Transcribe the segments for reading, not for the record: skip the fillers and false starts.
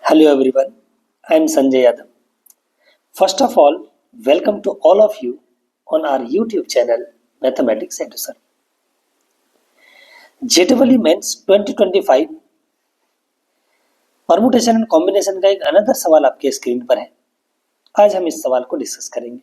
Hello everyone, I am Sanjay Yadav. First of all, welcome to all of you on our YouTube channel Mathematics Education. JEE Mains 2025 permutation and combination का एक another सवाल आपके screen पर है। आज हम इस सवाल को डिस्कस करेंगे।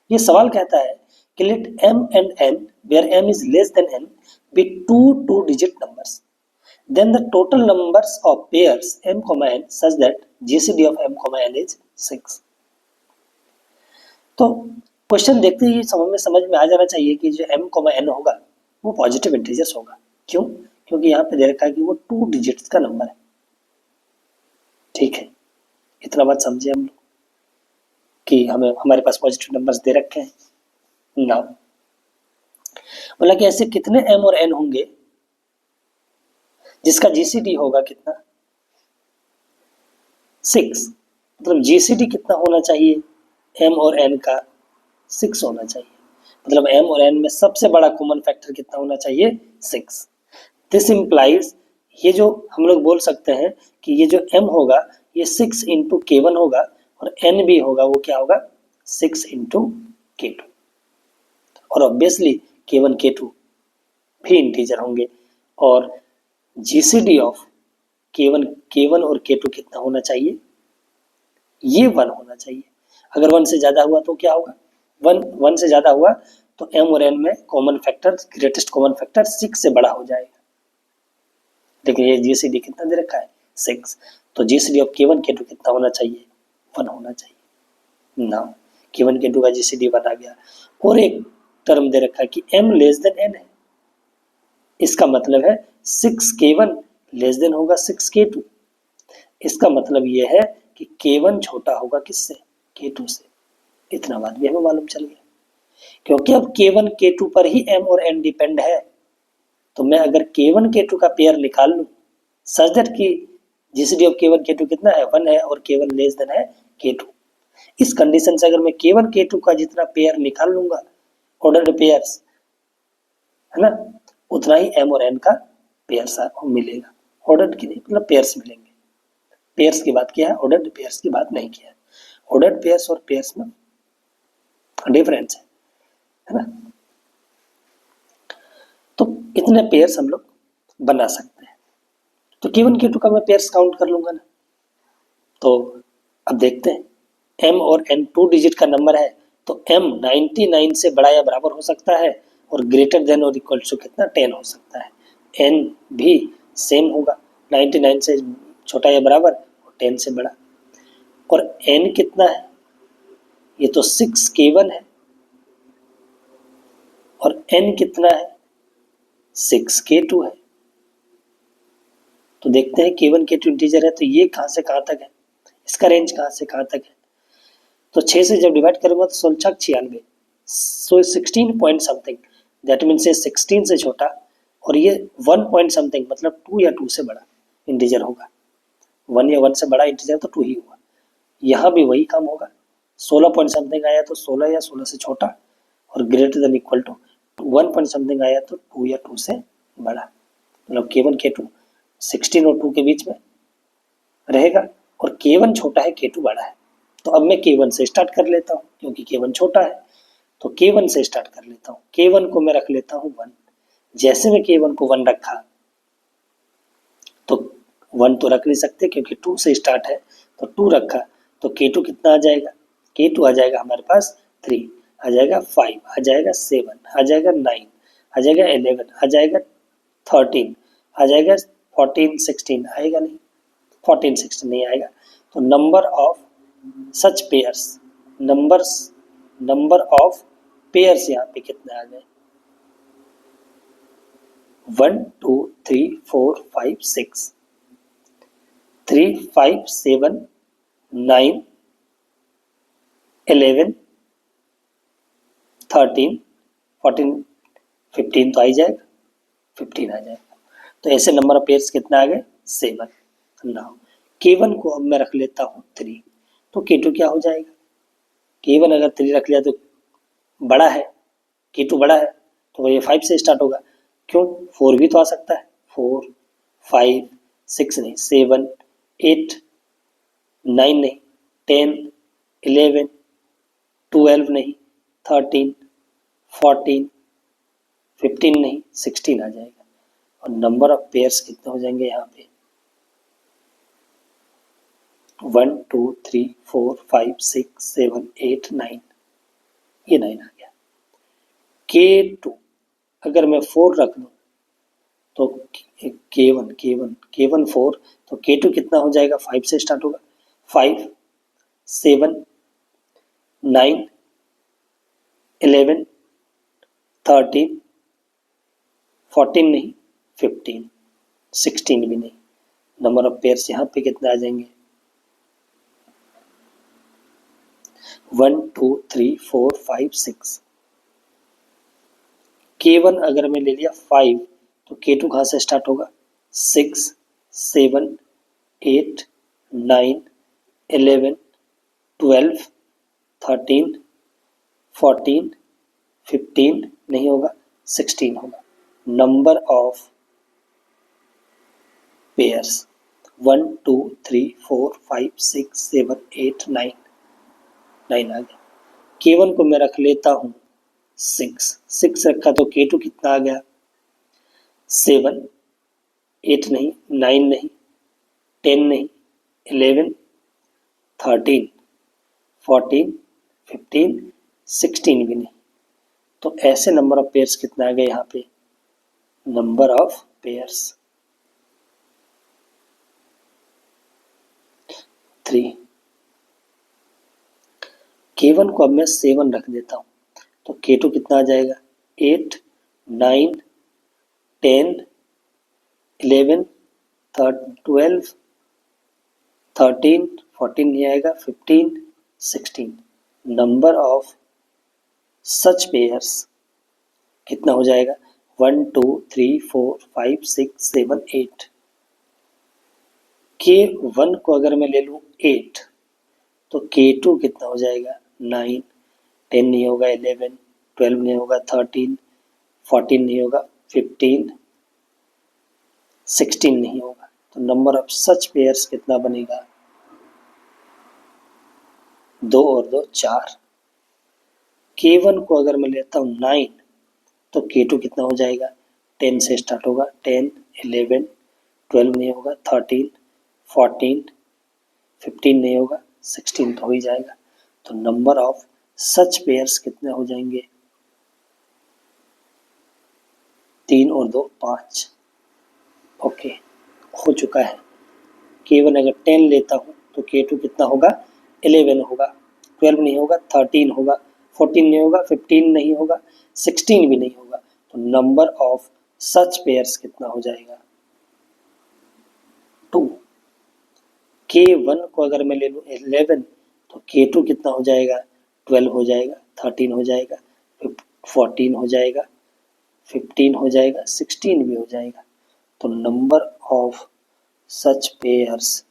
ये सवाल कहता है कि late m and n where m is less than n be two digit numbers. Then the total numbers of pairs m, n such that GCD of m, n is 6. तो क्वेश्चन देखते ही समझ में आ जाना चाहिए कि जो m, n होगा वो पॉजिटिव इंटीजर्स होगा। क्यों? क्योंकि यहाँ पे दे रखा है कि वो 2 डिजिट्स का नंबर है। ठीक है, इतना बात समझे हम लोग कि हमारे पास पॉजिटिव नंबर्स दे रखे हैं। नाउ बोला कि ऐसे कितने m और n होंगे जिसका GCD होगा कितना 6। मतलब GCD कितना होना चाहिए m और n का 6 होना चाहिए। मतलब m और n में सबसे बड़ा कॉमन फैक्टर कितना होना चाहिए 6। दिस इम्प्लाइज ये जो हम लोग बोल सकते हैं कि ये जो m होगा ये 6 इंटू K1 होगा और n भी होगा वो क्या होगा 6 इंटू K2 और ऑब्वियसली K1 K2 भी इंटीजर होंगे और GCD ऑफ K1 और K2 कितना होना चाहिए ये 1 होना चाहिए। अगर 1 से ज्यादा हुआ तो क्या होगा 1 से ज्यादा हुआ तो m और n में common factor greatest common factor 6 से बड़ा हो जाएगा। देखिए ये GCD कितना दे रखा है 6, तो GCD ऑफ K1 K2 कितना होना चाहिए 1 होना चाहिए। नाउ K1 K2 का GCD 1 आ गया और एक टर्म दे रखा है कि m लेस देन n है। इसका मतलब है 6K1 लेस देन होगा 6K2। इसका मतलब ये है कि K1 छोटा होगा किससे K2 से। इतना बात भी हमें मालूम चल गया क्योंकि अब K1 K2 पर ही m और n डिपेंड है। तो मैं अगर K1 K2 का पेयर निकाल लूं सच दैट कि GCD ऑफ K1 K2 कितना है 1 है और K1 लेस देन है K2। इस कंडीशन से अगर मैं K1 K2 का जितना पेयर निकाल लूंगा ऑर्डर्ड पेयर्स है ना उतना ही m और n का पेयर्स आपको मिलेगा। ऑर्डर्ड की नहीं मतलब पेयर्स मिलेंगे। पेयर्स की बात किया है, ऑर्डर्ड पेयर्स की बात नहीं किया है। ऑर्डर्ड पेयर्स और पेयर्स में डिफरेंस है ना। तो इतने पेयर्स हम लोग बना सकते हैं। तो K1 K2 का मैं पेयर्स काउंट कर लूंगा ना। तो अब देखते हैं m और n 2 डिजिट का नंबर है तो m 99 से बड़ा या बराबर हो सकता है और ग्रेटर देन और इक्वल टू कितना 10 हो सकता है। n भी सेम होगा 99 से छोटा या बराबर और 10 से बड़ा। और n कितना है ये तो 6K1 है और n कितना है 6K2 है। तो देखते हैं K1 K2 इंटीजर है तो ये कहां से कहां तक है, इसका रेंज कहां से कहां तक है। तो 6 से जब डिवाइड करूंगा तो 16 96 सो 16 पॉइंट समथिंग दैट मीन्स ये 16 से छोटा और ये 1 पॉइंट समथिंग मतलब 2 या 2 से बड़ा इंटीजर होगा। 1 या 1 से बड़ा इंटीजर तो 2 ही हुआ। यहाँ भी वही काम होगा 16 पॉइंट समथिंग आया तो 16 या 16 से छोटा और greater than equal to 1 point something आया तो 2 या 2 से बड़ा। मतलब K1 K2 16 और 2 के बीच में रहेगा और K1 छोटा है K2 बड़ा है। तो अब मैं K1 से स्टार्ट कर लेता हूँ क्योंकि K1 छोटा है तो K1 से स्टार्ट कर लेता हूँ। K1 को मैं रख लेता हूँ 1। जैसे मैं K1 को 1 रखा तो 1 तो रख नहीं सकते क्योंकि 2 से स्टार्ट है तो 2 रखा तो K2 कितना आ जाएगा K2 आ जाएगा हमारे पास 3 आ जाएगा 5 आ जाएगा 7 आ जाएगा 9 आ जाएगा 11 आ जाएगा 13 आ जाएगा 14 16 आएगा नहीं 14 16 नहीं आएगा। तो number of such pairs number of pairs यहाँ पे कितने आ गए 1 2 3 4 5 6 3 5 7 9 11 13 14 15 तो आ ही जाएगा 15 आ जाएगा। तो ऐसे नंबर ऑफ पेयर्स कितना आ गए 7। नाउ K1 को अब मैं रख लेता हूँ 3 तो K2 क्या हो जाएगा K1 अगर 3 रख लिया तो बड़ा है K2 बड़ा है तो ये 5 से स्टार्ट होगा। क्यों 4 भी तो आ सकता है 4 5 6 नहीं 7 8 9 नहीं, 10, 11, 12 नहीं, 13, 14, 15 नहीं, 16 आ जाएगा। और नंबर ऑफ पेयर्स कितने हो जाएंगे यहाँ पे? 1 2 3 4 5 6 7 8 9, ये 9 आ गया। K2 अगर मैं 4 रख दूं तो K1 4, तो K2 कितना हो जाएगा? 5 से स्टार्ट होगा। 5, 7, 9, 11, 13, 14 नहीं, 15, 16 भी नहीं। नंबर ऑफ पेयर्स यहाँ पे कितने आ जाएंगे? 1 2 3 4 5 6। K1 अगर मैं ले लिया 5, तो K2 कहाँ से स्टार्ट होगा? 6, 7, 8, 9, 11, 12, 13, 14, 15 नहीं होगा, 16 होगा। नंबर ऑफ पेयर्स 1 2 3 4 5 6 7 8 9, 9 आ गया। K1 को मैं रख लेता हूँ 6 रखा तो K2 कितना आ गया? 7, 8 नहीं, 9 नहीं, 10 नहीं, 11, 13, 14, 15, 16 भी नहीं। तो ऐसे नंबर ऑफ पेयर्स कितना आ गए यहाँ पे? Number of pairs 3। K1 को अब मैं 7 रख देता हूँ तो K2 कितना आ जाएगा? 8, 9, 10, 11, 12, 13, 14 नहीं आएगा, 15, 16। नंबर ऑफ सच पेयर्स कितना हो जाएगा? 1 2 3 4 5 6 7 8। K1 को अगर मैं ले लूँ 8, तो K2 कितना हो जाएगा? 9, 10 नहीं होगा, 11, 12 नहीं होगा, 13, 14 नहीं होगा, 15, 16 नहीं होगा। तो नंबर ऑफ सच पेयर्स कितना बनेगा? 2 और 2 4। K1 को अगर मैं लेता हूँ 9, तो K2 कितना हो जाएगा? 10 से स्टार्ट होगा, 10, 11, 12 नहीं होगा, 13, 14, 15 नहीं होगा, 16 तो हो ही जाएगा। तो नंबर ऑफ सच पेयर्स कितने हो जाएंगे? 3 और 2 5। ओके, हो चुका है। K1 अगर 10 लेता हूँ तो K2 कितना होगा? 11 होगा, 12 नहीं होगा, 13 होगा, 14 नहीं होगा, 15 नहीं होगा, 16 भी नहीं होगा। तो नंबर ऑफ सच पेयर्स कितना हो जाएगा? 2। K1 को अगर मैं ले लूँ 11, तो K2 कितना हो जाएगा? 12 हो जाएगा, 13 हो जाएगा, 14 हो जाएगा, 15 हो जाएगा, 16 भी हो जाएगा। तो नंबर ऑफ सच पेयर्स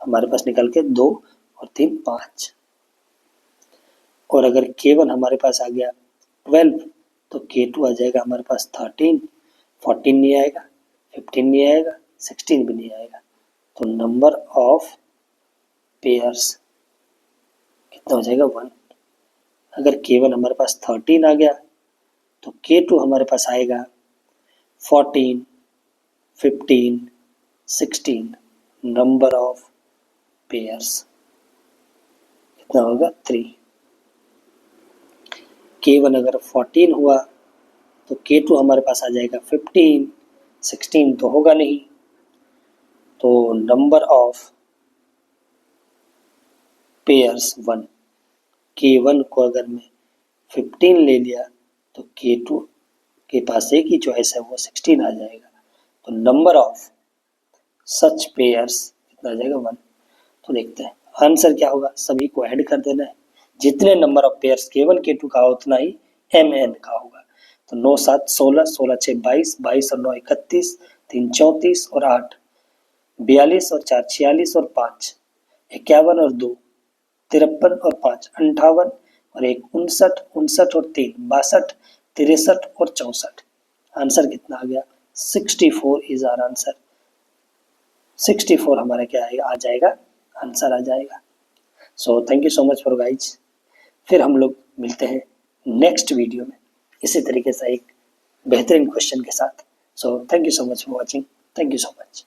हमारे पास निकल के 2 और 3 5। और अगर K1 हमारे पास आ गया 12, तो K2 आ जाएगा हमारे पास 13, 14 नहीं आएगा, 15 नहीं आएगा, 16 भी नहीं आएगा। तो नंबर ऑफ पेयर्स कितना हो जाएगा? 1। अगर K1 हमारे पास 13 आ गया तो K2 हमारे पास आएगा 14, 15, 16। नंबर ऑफ पेयर्स कितना होगा? 3। K1 अगर 14 हुआ तो K2 हमारे पास आ जाएगा 15, 16 तो होगा नहीं। तो नंबर ऑफ पेयर्स 1। K1 को अगर मैं 15 ले लिया तो K2 के पास एक ही चॉइस है, वो 16 आ जाएगा। तो नंबर ऑफ सच पेयर्स कितना आ जाएगा? 1। तो देखते हैं आंसर क्या होगा। सभी को ऐड कर देना है। जितने number of pairs K1 K2 का उतना ही MN का होगा। तो 9 7 16, 16 6 22, 22 और 9 31, 3 34 और 8 42 और 4 46 और 5 51 और 2 53 और 5 58 और 1 59, 59 और 3 62, 63 और 64। आंसर कितना आ गया? 64 इज आर आंसर। 64 हमारा क्या आएगा? आ जाएगा आंसर आ जाएगा। So thank you so much for guys. फिर हम लोग मिलते हैं नेक्स्ट वीडियो में इसी तरीके से एक बेहतरीन क्वेश्चन के साथ। So thank you so much for watching. Thank you so much.